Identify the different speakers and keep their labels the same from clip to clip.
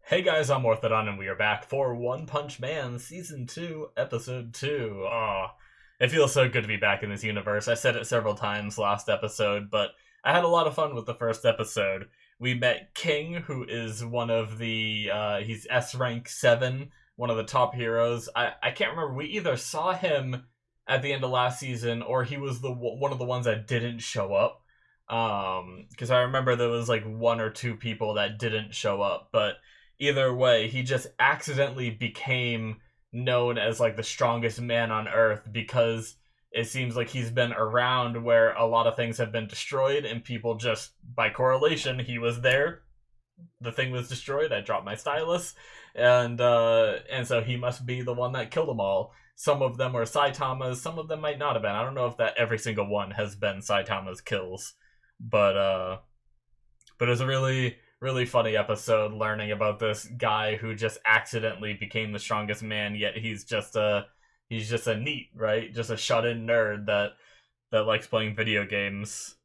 Speaker 1: Hey guys, I'm Morthadon, and we are back for One Punch Man Season 2, Episode 2. It feels so good to be back in this universe. I said it several times last episode, but I had a lot of fun with the first episode. We met King, who is one of he's S rank 7, one of the top heroes. I can't remember, we either saw him at the end of last season, or he was one of the ones that didn't show up. Because I remember there was like one or two people that didn't show up, but either way, he just accidentally became known as like the strongest man on Earth because it seems like he's been around where a lot of things have been destroyed, and people just, by correlation, he was there. The thing was destroyed. I dropped my stylus, and so he must be the one that killed them all. Some of them were Saitama's. Some of them might not have been. I don't know if that every single one has been Saitama's kills, but it was a really funny episode learning about this guy who just accidentally became the strongest man, yet he's just a neat, right? Just a shut-in nerd that likes playing video games.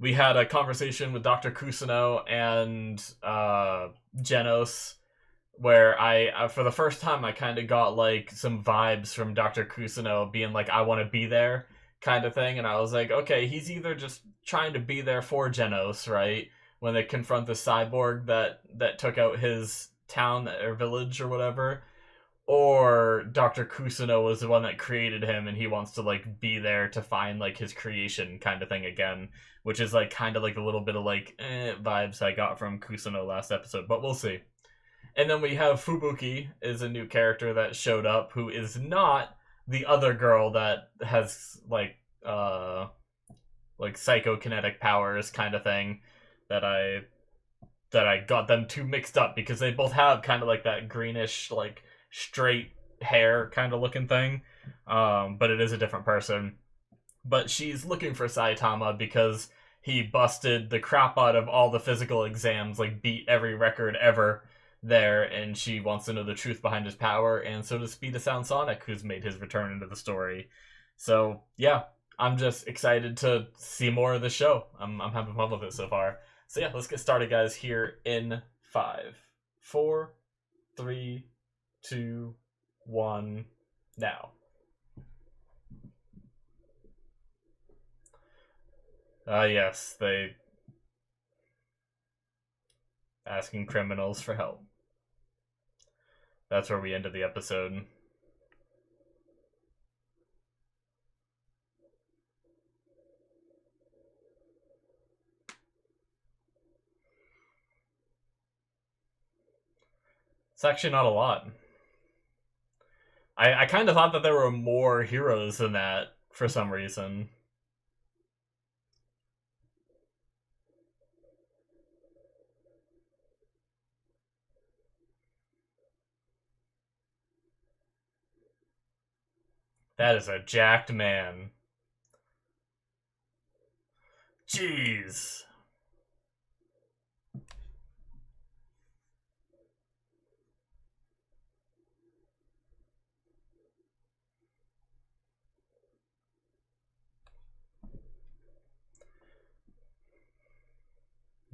Speaker 1: We had a conversation with Dr. Kusuno and Genos where I for the first time I kind of got like some vibes from Dr. Kusuno being like, I want to be there kind of thing, and I was like, okay, he's either just trying to be there for Genos, right? When they confront the cyborg that took out his town or village or whatever, or Dr. Kusuno was the one that created him and he wants to like be there to find like his creation kind of thing again, which is like kind of like a little bit of like vibes I got from Kusuno last episode, but we'll see. And then we have Fubuki is a new character that showed up who is not the other girl that has like psychokinetic powers kind of thing that I got them too mixed up because they both have kind of like that greenish like straight hair kind of looking thing, but it is a different person. But she's looking for Saitama because he busted the crap out of all the physical exams, like beat every record ever there, and she wants to know the truth behind his power, and so does Speed of Sound Sonic, who's made his return into the story. So yeah, I'm just excited to see more of the show. I'm having fun with it so far. So yeah, let's get started, guys, here in 5, 4, 3, 2, 1, now. Yes, they asking criminals for help. That's where we ended the episode. It's actually not a lot. I kind of thought that there were more heroes than that for some reason. That is a jacked man. Jeez.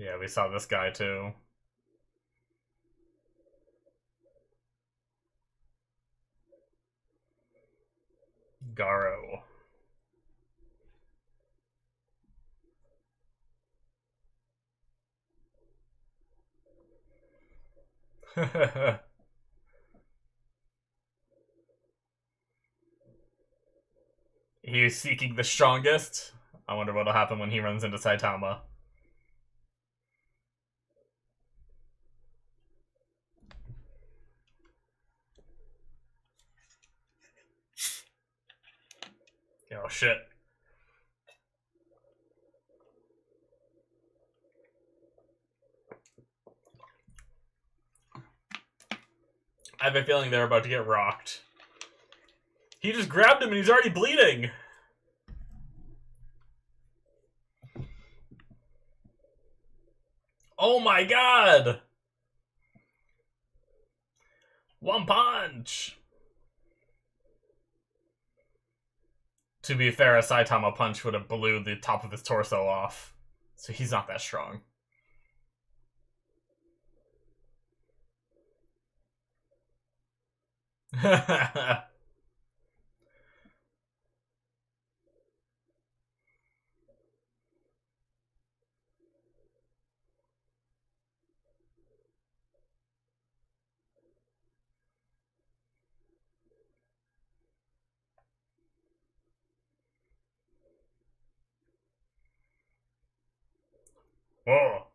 Speaker 1: Yeah, we saw this guy too. Garo. He's seeking the strongest. I wonder what'll happen when he runs into Saitama. Oh shit. I have a feeling they're about to get rocked. He just grabbed him and he's already bleeding. Oh my god! One punch! To be fair, a Saitama punch would have blew the top of his torso off. So he's not that strong. Whoa.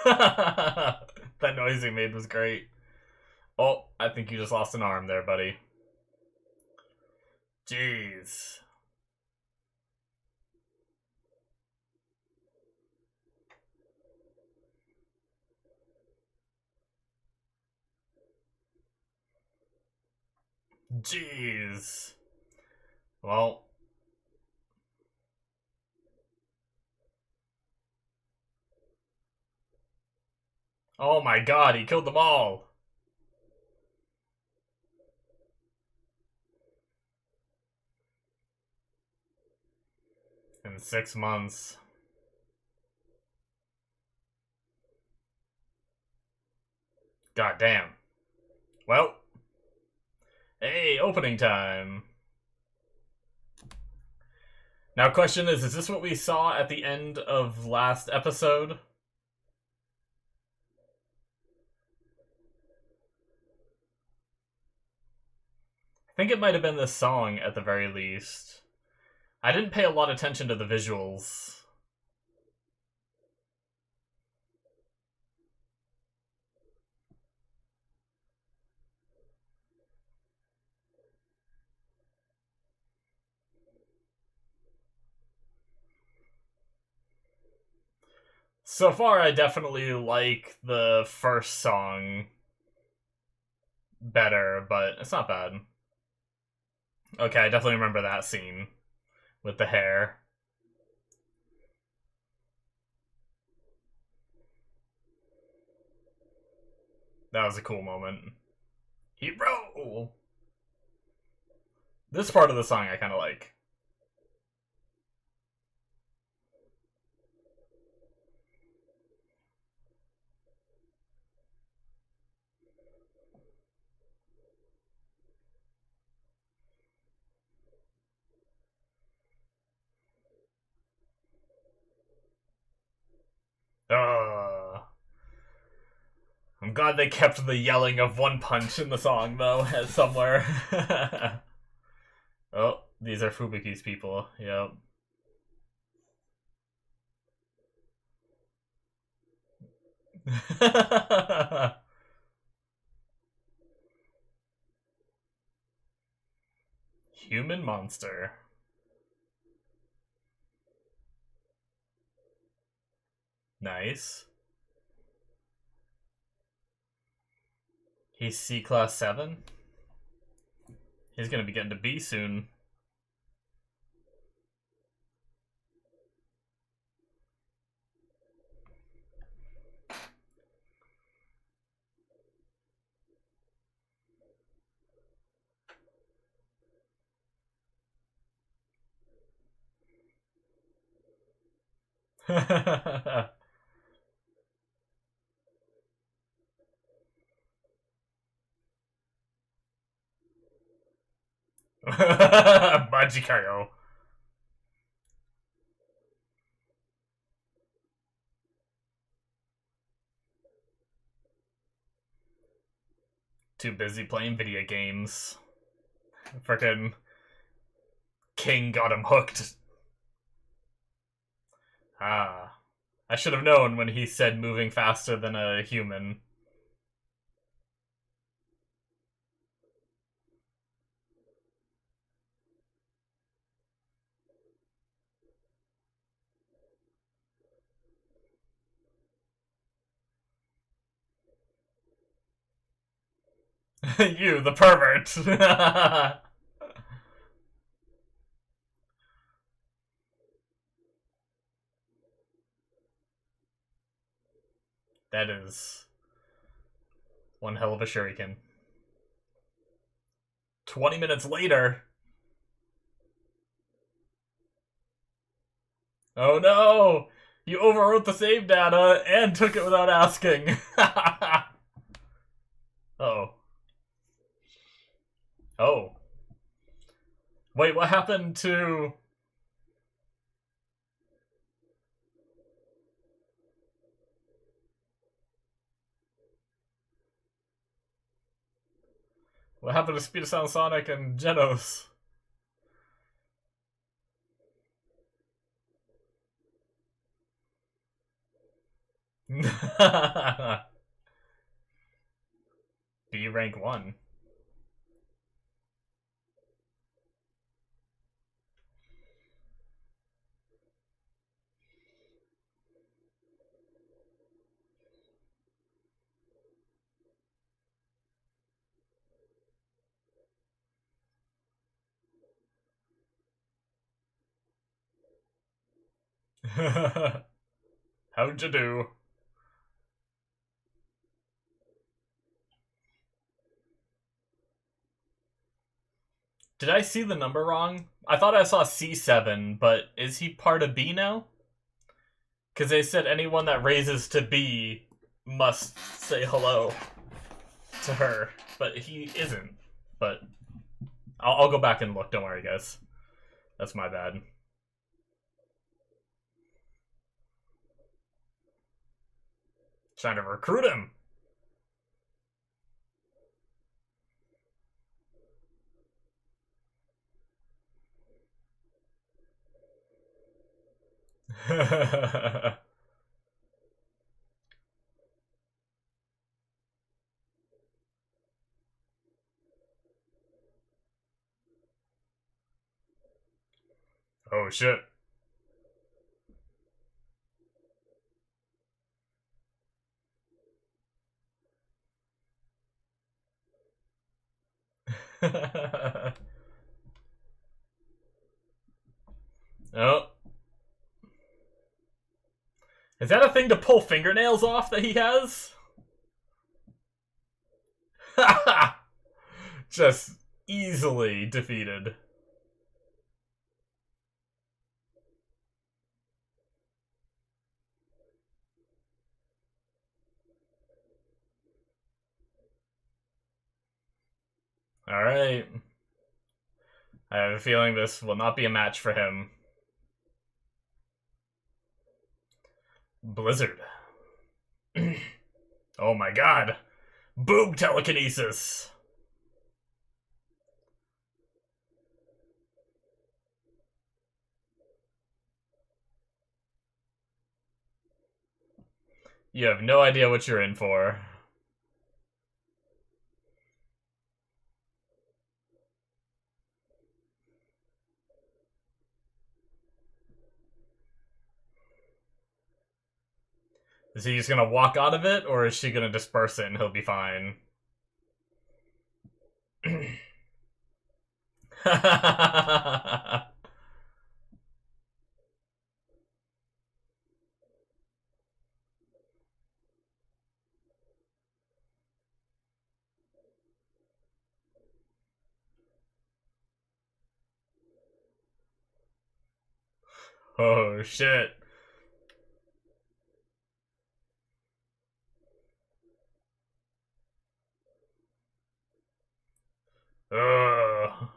Speaker 1: That noise he made was great. Oh, I think you just lost an arm there, buddy. Jeez. Jeez. Well. Oh my god, he killed them all. In 6 months. God damn. Well. Hey, opening time. Now, question is this what we saw at the end of last episode? I think it might have been this song at the very least. I didn't pay a lot of attention to the visuals. So far, I definitely like the first song better, but it's not bad. Okay, I definitely remember that scene with the hair. That was a cool moment. Hero! This part of the song I kind of like. I'm glad they kept the yelling of One Punch in the song, though, as somewhere. Oh, these are Fubuki's people. Yep. Human monster. Nice. He's C-Class 7? He's gonna be getting to B soon. Majikayo. Too busy playing video games. Frickin' King got him hooked. Ah. I should have known when he said moving faster than a human. You, the pervert! That is one hell of a shuriken. 20 minutes later. Oh no! You overwrote the save data and took it without asking. Oh. Oh. Wait, what happened to... What happened to Speed of Sound Sonic and Genos? B rank 1. How'd you do? Did I see the number wrong? I thought I saw C7, but is he part of B now? Because they said anyone that raises to B must say hello to her, but he isn't. But I'll go back and look, don't worry, guys. That's my bad. Trying to recruit him. Oh shit. Oh. Is that a thing to pull fingernails off that he has? Just easily defeated. Alright. I have a feeling this will not be a match for him. Blizzard. Oh my god. Boob telekinesis. You have no idea what you're in for. Is he just gonna walk out of it, or is she gonna disperse it and he'll be fine? Oh shit. Ugh.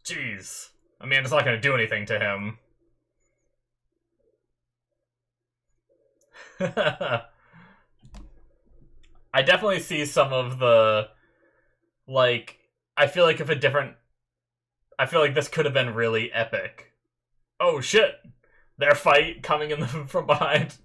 Speaker 1: Jeez. I mean, it's not gonna do anything to him. I definitely see some of the, like, I feel like I feel like this could have been really epic. Oh shit! Their fight coming in from behind.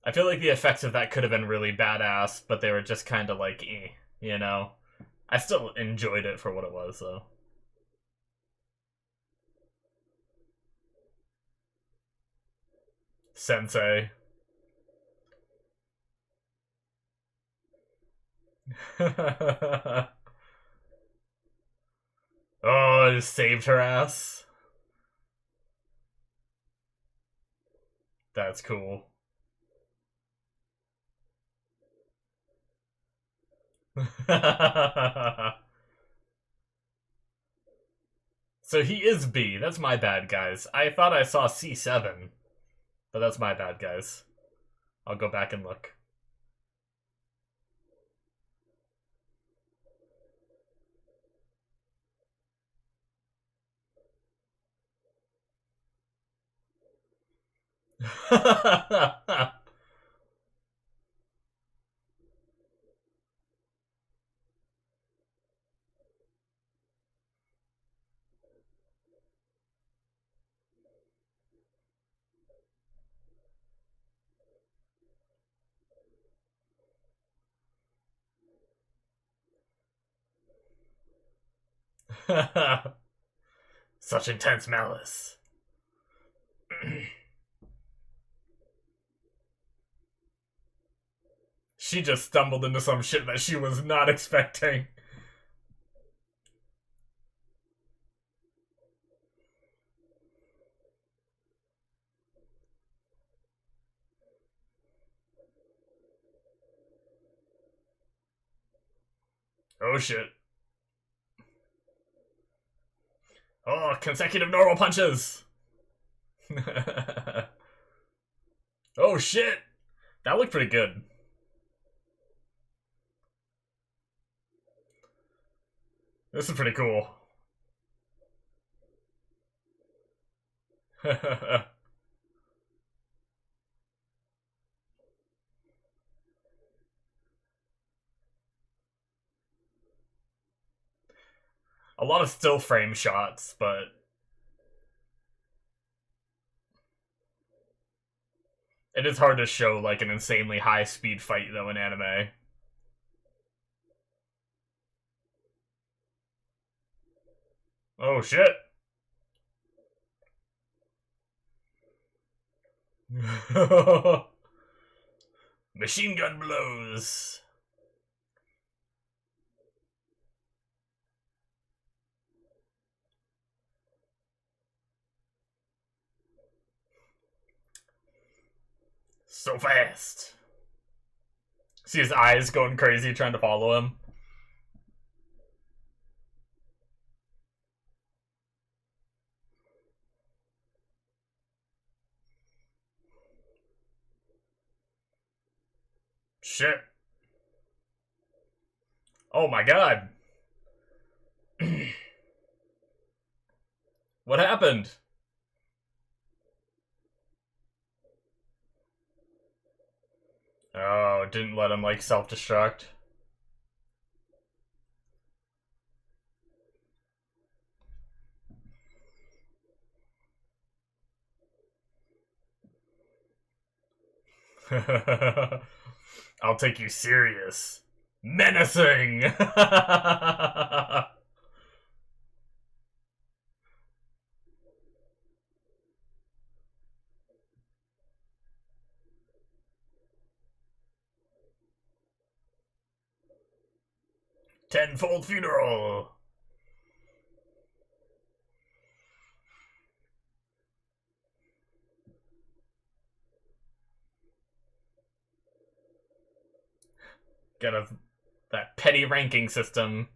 Speaker 1: I feel like the effects of that could have been really badass, but they were just kind of like, eh, you know? I still enjoyed it for what it was, though. Sensei. Oh, it just saved her ass. That's cool. So he is B. That's my bad, guys. I thought I saw C7. But that's my bad, guys. I'll go back and look. Such intense malice. She just stumbled into some shit that she was not expecting. Oh shit. Oh, consecutive normal punches! Oh shit! That looked pretty good. This is pretty cool. A lot of still frame shots, but it is hard to show like an insanely high speed fight though in anime. Oh shit. Machine gun blows. So fast. See his eyes going crazy trying to follow him. Shit. Oh my god. What happened? Oh, didn't let him like self-destruct. I'll take you serious. Menacing! Tenfold funeral! Get that petty ranking system.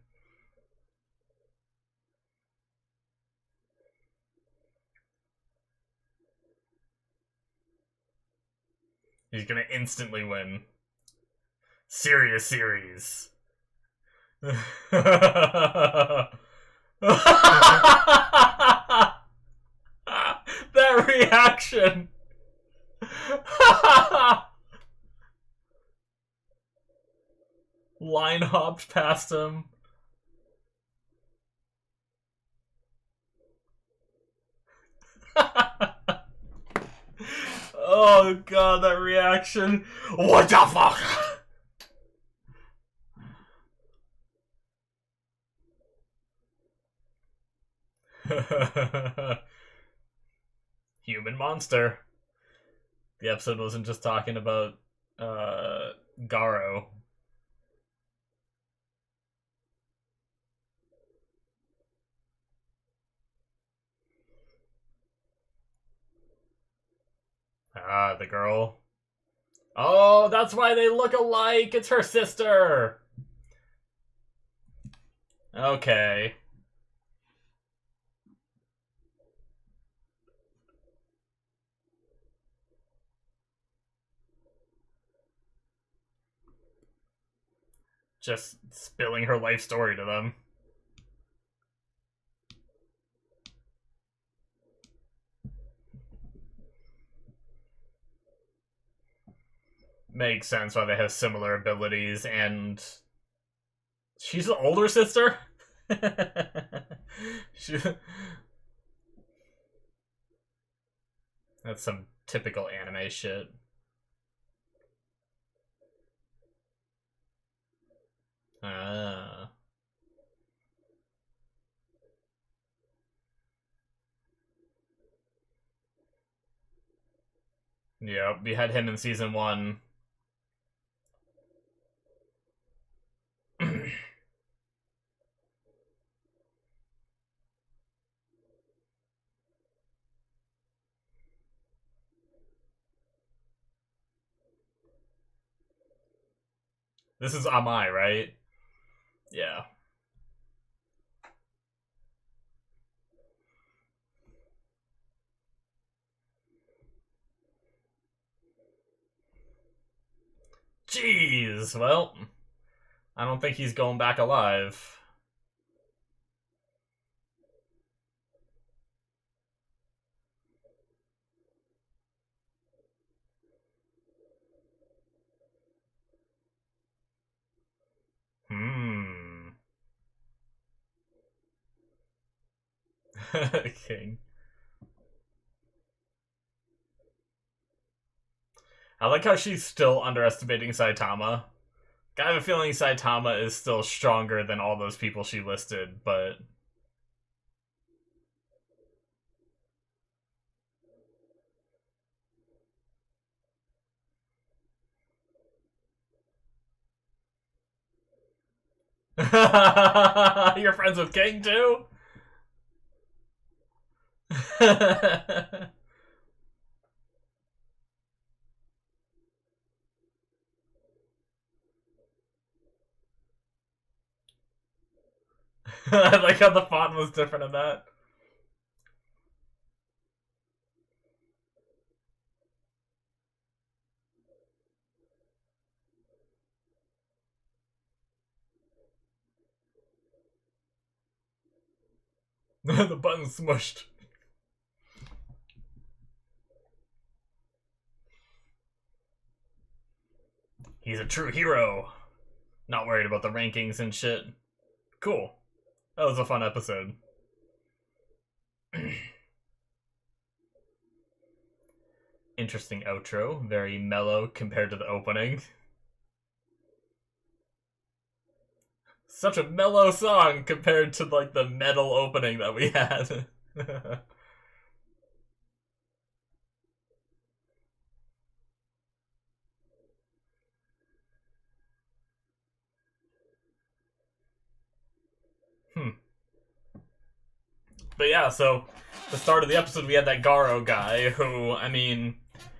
Speaker 1: He's gonna instantly win. Serious series. That reaction. Line hopped past him. Oh god, that reaction. What the fuck? Human monster. The episode wasn't just talking about Garo. Ah, the girl. Oh, that's why they look alike. It's her sister. Okay. just spilling her life story to them. Makes sense why they have similar abilities, and she's the older sister? she... That's some typical anime shit. Ah. Yep, we had him in season 1. This is Amai, right? Yeah. Jeez, well, I don't think he's going back alive. King. I like how she's still underestimating Saitama. I have a feeling Saitama is still stronger than all those people she listed, but... You're friends with King, too? I like how the font was different in that. The button's smushed. He's a true hero. Not worried about the rankings and shit. Cool. That was a fun episode. Interesting outro. Very mellow compared to the opening. Such a mellow song compared to, like, the metal opening that we had. But yeah, so the start of the episode, we had that Garo guy who, I mean,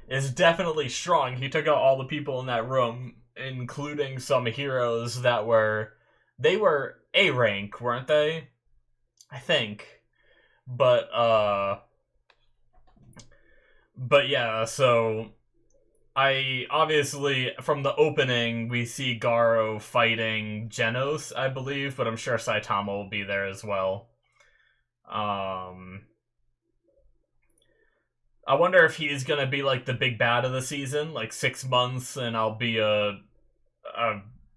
Speaker 1: is definitely strong. He took out all the people in that room, including some heroes that were... They were A rank, weren't they? I think. But yeah, so... obviously, from the opening, we see Garo fighting Genos, I believe, but I'm sure Saitama will be there as well. I wonder if he's gonna be like the big bad of the season, like 6 months, and I'll be a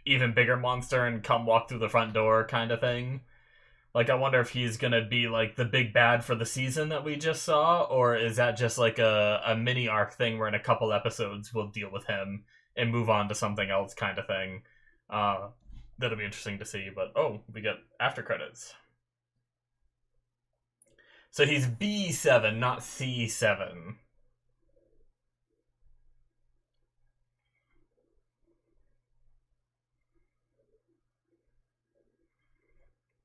Speaker 1: even bigger monster and come walk through the front door kind of thing. Like, I wonder if he's gonna be like the big bad for the season that we just saw, or is that just like a mini arc thing where in a couple episodes we'll deal with him and move on to something else kind of thing. That'll be interesting to see, but oh, we get after credits. So he's B7, not C7.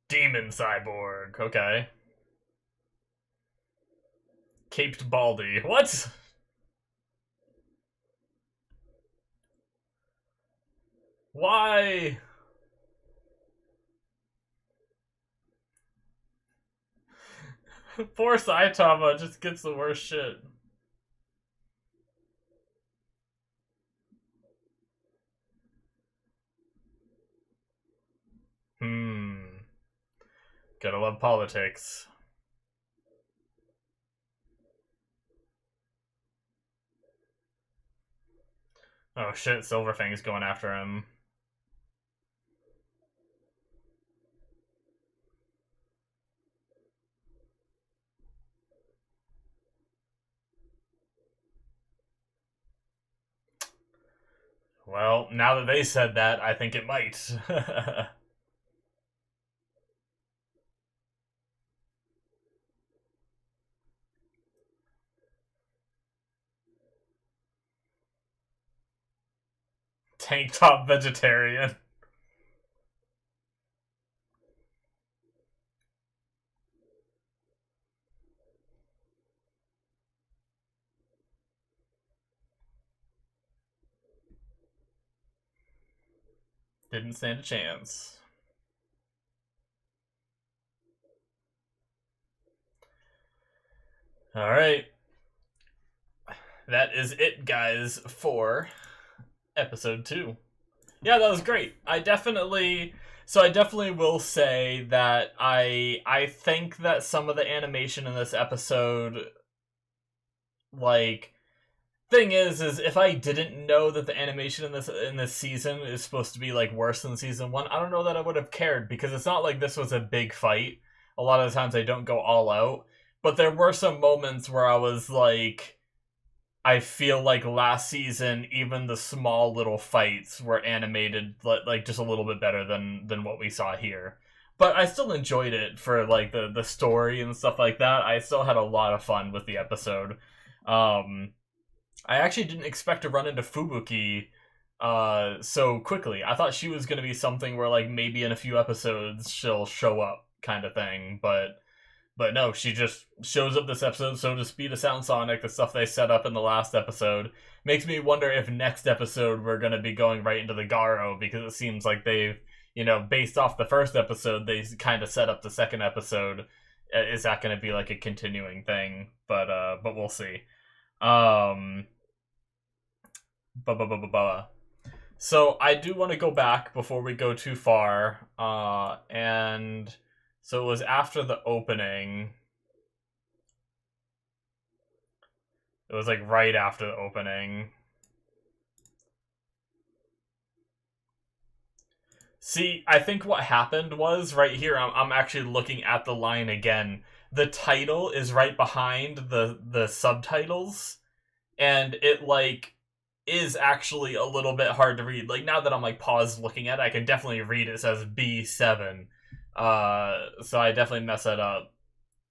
Speaker 1: Demon Cyborg, okay. Caped Baldy. What? Why? Poor Saitama just gets the worst shit. Gotta love politics. Oh shit, Silverfang's going after him. Well, now that they said that, I think it might. Tank top vegetarian. Didn't stand a chance. Alright. That is it, guys, for episode 2. Yeah, that was great. I definitely will say that I think that some of the animation in this episode, like, thing is if I didn't know that the animation in this season is supposed to be like worse than season 1, I don't know that I would have cared, because it's not like this was a big fight. A lot of the times I don't go all out, but there were some moments where I was like, I feel like last season, even the small little fights were animated like just a little bit better than what we saw here. But I still enjoyed it for like the story and stuff like that. I still had a lot of fun with the episode. I actually didn't expect to run into Fubuki so quickly. I thought she was going to be something where like maybe in a few episodes she'll show up kind of thing, but no, she just shows up this episode, so does Speed of Sound Sonic, the stuff they set up in the last episode. Makes me wonder if next episode we're going to be going right into the Garo, because it seems like they've, based off the first episode, they kind of set up the second episode. Is that going to be like a continuing thing? But we'll see. So I do want to go back before we go too far, and so it was after the opening. It was like right after the opening. See, I think what happened was right here. I'm actually looking at the line again. The title is right behind the subtitles, and it like is actually a little bit hard to read. Like now that I'm like paused looking at it, I can definitely read it says B7. So I definitely mess that up.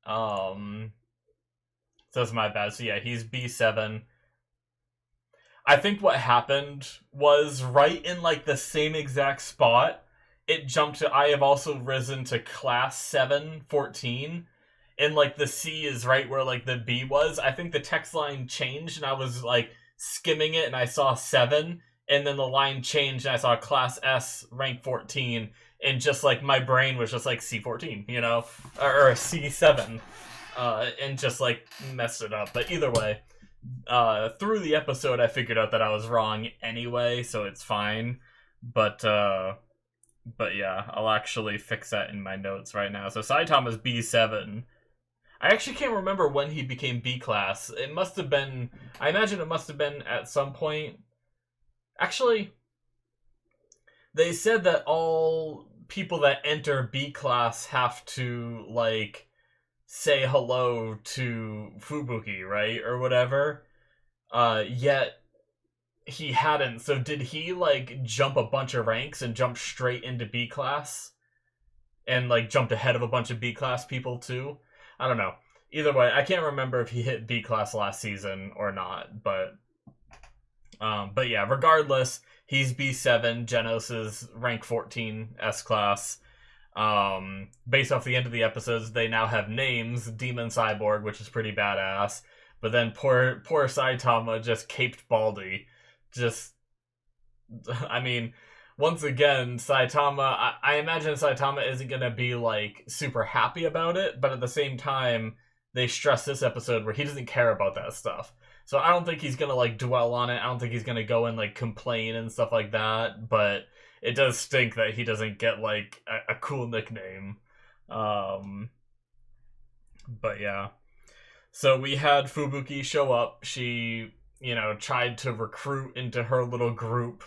Speaker 1: So that's my bad. So yeah, he's B7. I think what happened was right in like the same exact spot, it jumped to I have also risen to class 714. And like the C is right where like the B was. I think the text line changed and I was like skimming it and I saw 7, and then the line changed and I saw class S rank 14, and just like my brain was just like C14, or C7, and just like messed it up. But either way, through the episode I figured out that I was wrong anyway, so it's fine. But yeah, I'll actually fix that in my notes right now. So Saitama's B7. I actually can't remember when he became B class. It must have been, I imagine it must have been at some point. Actually, they said that all people that enter B class have to, like, say hello to Fubuki, right? Or whatever. Yet, he hadn't. So did he, like, jump a bunch of ranks and jump straight into B class? And, like, jumped ahead of a bunch of B class people, too? I don't know. Either way, I can't remember if he hit B class last season or not, but yeah, regardless, he's B7, Genos is rank 14 S class. Based off the end of the episodes, they now have names, Demon Cyborg, which is pretty badass, but then poor Saitama just caped Baldy. I mean, once again, Saitama, I imagine Saitama isn't going to be, like, super happy about it, but at the same time, they stress this episode where he doesn't care about that stuff. So I don't think he's going to, like, dwell on it. I don't think he's going to go and, like, complain and stuff like that, but it does stink that he doesn't get, like, a cool nickname. Um, but yeah. So we had Fubuki show up. She, tried to recruit into her little group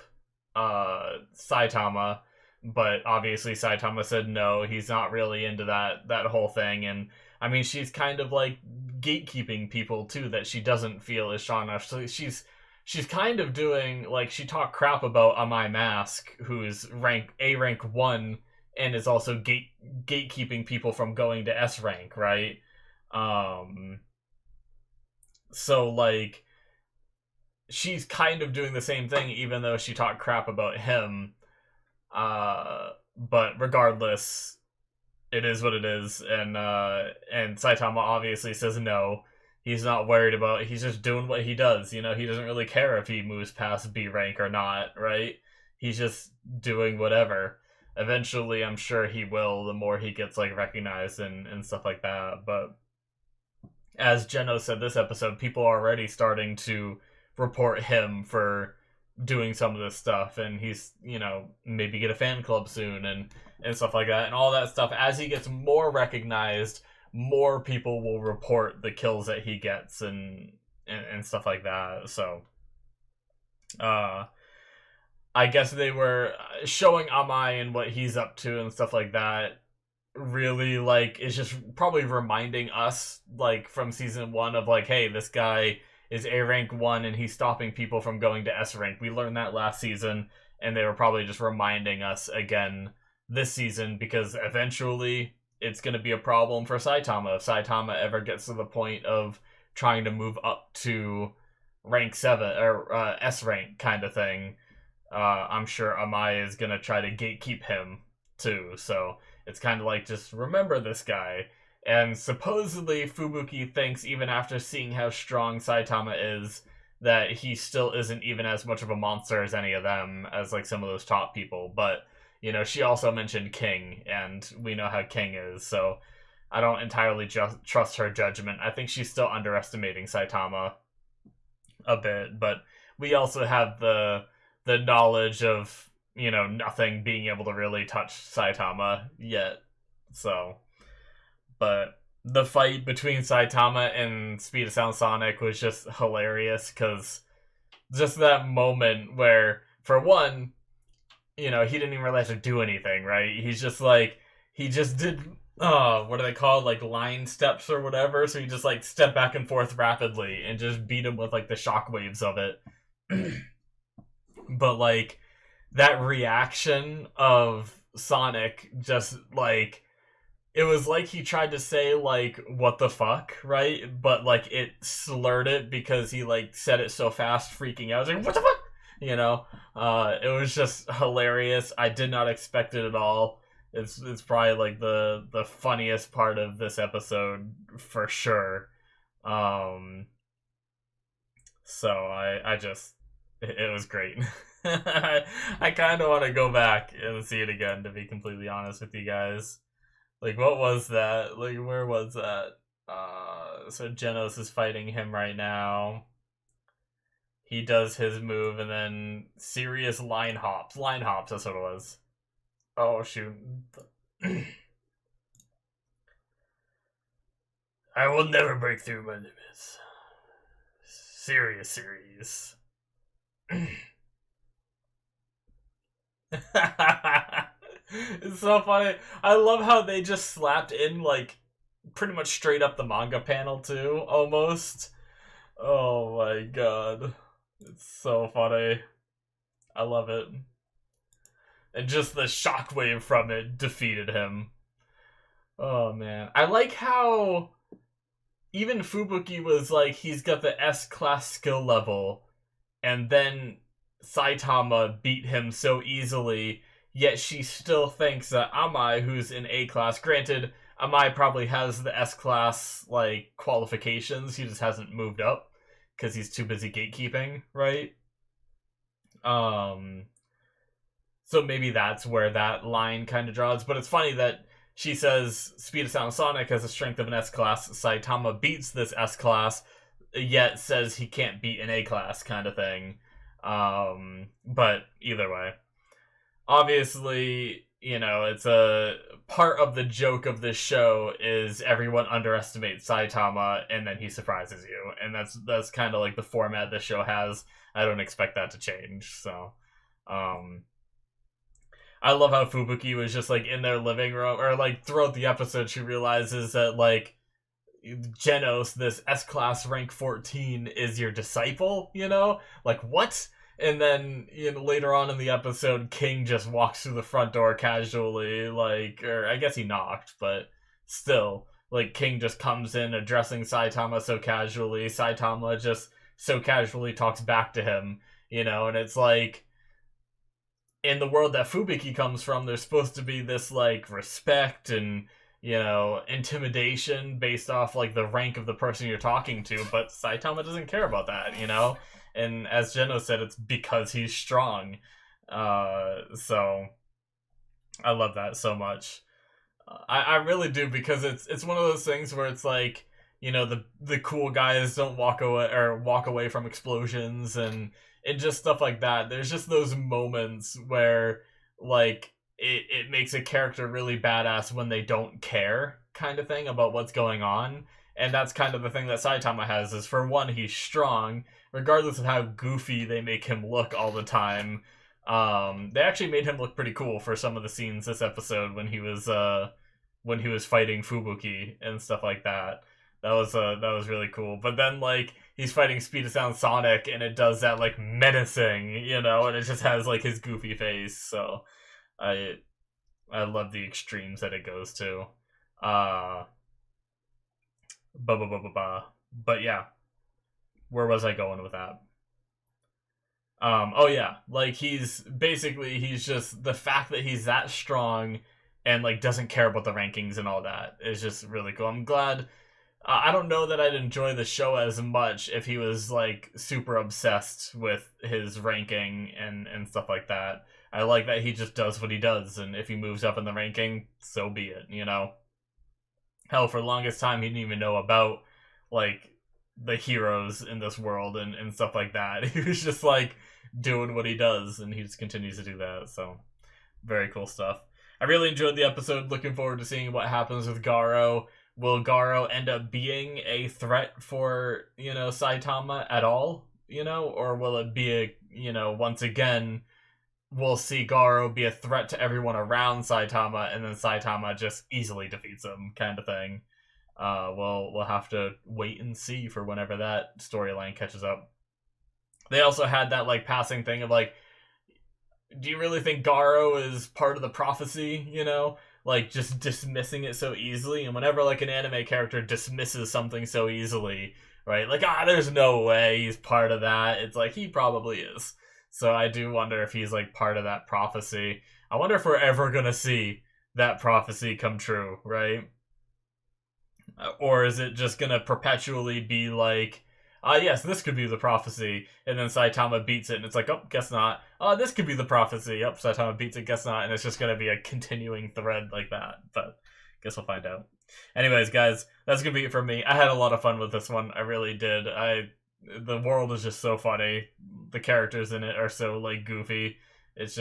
Speaker 1: Saitama, but obviously Saitama said no, he's not really into that whole thing. And I mean, she's kind of like gatekeeping people too that she doesn't feel is strong enough. So she's kind of doing, like, she talked crap about Amai Mask, who's rank 1 and is also gatekeeping people from going to S rank, right? Um so like she's kind of doing the same thing, even though she talked crap about him. But regardless, it is what it is, and Saitama obviously says no. He's not worried about it. He's just doing what he does. He doesn't really care if he moves past B rank or not, right? He's just doing whatever. Eventually, I'm sure he will, the more he gets like recognized and stuff like that. But as Geno said this episode, people are already starting to report him for doing some of this stuff, and he's, maybe get a fan club soon and stuff like that, and all that stuff. As he gets more recognized, more people will report the kills that he gets and stuff like that. So I guess they were showing Amai and what he's up to and stuff like that. Really, like, is just probably reminding us, like, from season 1 of, like, hey, this guy is A rank 1 and he's stopping people from going to S rank. We learned that last season, and they were probably just reminding us again this season, because eventually it's going to be a problem for Saitama. If Saitama ever gets to the point of trying to move up to rank 7 or S rank kind of thing, I'm sure Amaya is going to try to gatekeep him too. So it's kind of like, just remember this guy. And supposedly Fubuki thinks, even after seeing how strong Saitama is, that he still isn't even as much of a monster as any of them, as like some of those top people. But, she also mentioned King, and we know how King is, so I don't entirely just trust her judgment. I think she's still underestimating Saitama a bit, but we also have the knowledge of, nothing being able to really touch Saitama yet. So, but the fight between Saitama and Speed of Sound Sonic was just hilarious, because just that moment where, for one, he didn't even really have to do anything, right? He's just like, he just did, what are they called? Like line steps or whatever. So he just like stepped back and forth rapidly and just beat him with like the shockwaves of it. But like, that reaction of Sonic, just like, it was like he tried to say, like, what the fuck, right? But, like, it slurred it because he, like, said it so fast, freaking out. I was like, what the fuck? It was just hilarious. I did not expect it at all. It's probably, like, the funniest part of this episode, for sure. So, I just, it was great. I kind of want to go back and see it again, to be completely honest with you guys. Like, what was that? Like, where was that? So Genos is fighting him right now. He does his move, and then serious line hops. Line hops, that's what it was. Oh, shoot. I will never break through my limits. Serious. It's so funny. I love how they just slapped in, like, pretty much straight up the manga panel too, almost. Oh my god. It's so funny. I love it. And just the shockwave from it defeated him. Oh man. I like how even Fubuki was like, he's got the S-class skill level, and then Saitama beat him so easily, yet she still thinks that Amai, who's in A-class, granted, Amai probably has the S-class, like, qualifications, he just hasn't moved up, because he's too busy gatekeeping, right? So maybe that's where that line kind of draws, but it's funny that she says Speed of Sound Sonic has the strength of an S-class, Saitama beats this S-class, yet says he can't beat an A-class kind of thing. But either way. Obviously, you know, it's a part of the joke of this show is everyone underestimates Saitama and then he surprises you, and that's kind of like the format the show has. I don't expect that to change. So, um, I love how Fubuki was just like in their living room, or like throughout the episode, she realizes that like Genos, this S class rank 14, is your disciple. You know, like what? And then, you know, later on in the episode, King just walks through the front door casually, like, or I guess he knocked, but still, like, King just comes in addressing Saitama so casually. Saitama just so casually talks back to him, you know, and it's like, in the world that Fubuki comes from, there's supposed to be this, like, respect and, you know, intimidation based off, like, the rank of the person you're talking to, but Saitama doesn't care about that, you know? And as Geno said, it's because he's strong. So I love that so much. I really do, because it's one of those things where it's like, you know, the cool guys don't walk away from explosions and just stuff like that. There's just those moments where like it makes a character really badass when they don't care, kind of thing, about what's going on. And that's kind of the thing that Saitama has, is for one, he's strong, regardless of how goofy they make him look all the time. They actually made him look pretty cool for some of the scenes this episode when he was fighting Fubuki and stuff like that. That was really cool. But then like he's fighting Speed of Sound Sonic and it does that like menacing, you know, and it just has like his goofy face. So I love the extremes that it goes to. But yeah, where was I going with that? Oh yeah, like he's just the fact that he's that strong and like doesn't care about the rankings and all that is just really cool. I'm glad. I don't know that I'd enjoy the show as much if he was like super obsessed with his ranking and stuff like that. I like that he just does what he does, and if he moves up in the ranking, so be it, you know. Hell, for the longest time, he didn't even know about like the heroes in this world and stuff like that. He was just like doing what he does, and he just continues to do that. So very cool stuff. I really enjoyed the episode. Looking forward to seeing what happens with Garo. Will Garo end up being a threat for, you know, Saitama at all, you know, or will it be a, you know, once again we'll see Garo be a threat to everyone around Saitama, and then Saitama just easily defeats him, kind of thing. We'll have to wait and see for whenever that storyline catches up. They also had that like passing thing of like, do you really think Garo is part of the prophecy? You know, like just dismissing it so easily. And whenever like an anime character dismisses something so easily, right? Like, there's no way he's part of that. It's like he probably is. So I do wonder if he's like part of that prophecy. I wonder if we're ever gonna see that prophecy come true, right? Or is it just gonna perpetually be like, yes, this could be the prophecy, and then Saitama beats it, and it's like, oh, guess not. This could be the prophecy. Yep, Saitama beats it, guess not, and it's just gonna be a continuing thread like that. But guess we'll find out. Anyways, guys, that's gonna be it for me. I had a lot of fun with this one. I really did. The world is just so funny. The characters in it are so like goofy. It's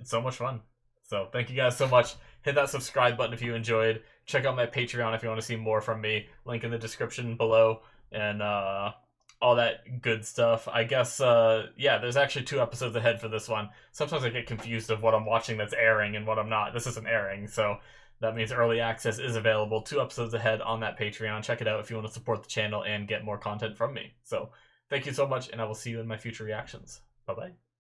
Speaker 1: so much fun. So thank you guys so much. Hit that subscribe button if you enjoyed. Check out my Patreon if you want to see more from me. Link in the description below, and all that good stuff. I guess yeah, there's actually 2 episodes ahead for this one. Sometimes I get confused of what I'm watching that's airing and what I'm not. This isn't airing, so that means early access is available 2 episodes ahead on that Patreon. Check it out if you want to support the channel and get more content from me. So thank you so much, and I will see you in my future reactions. Bye-bye.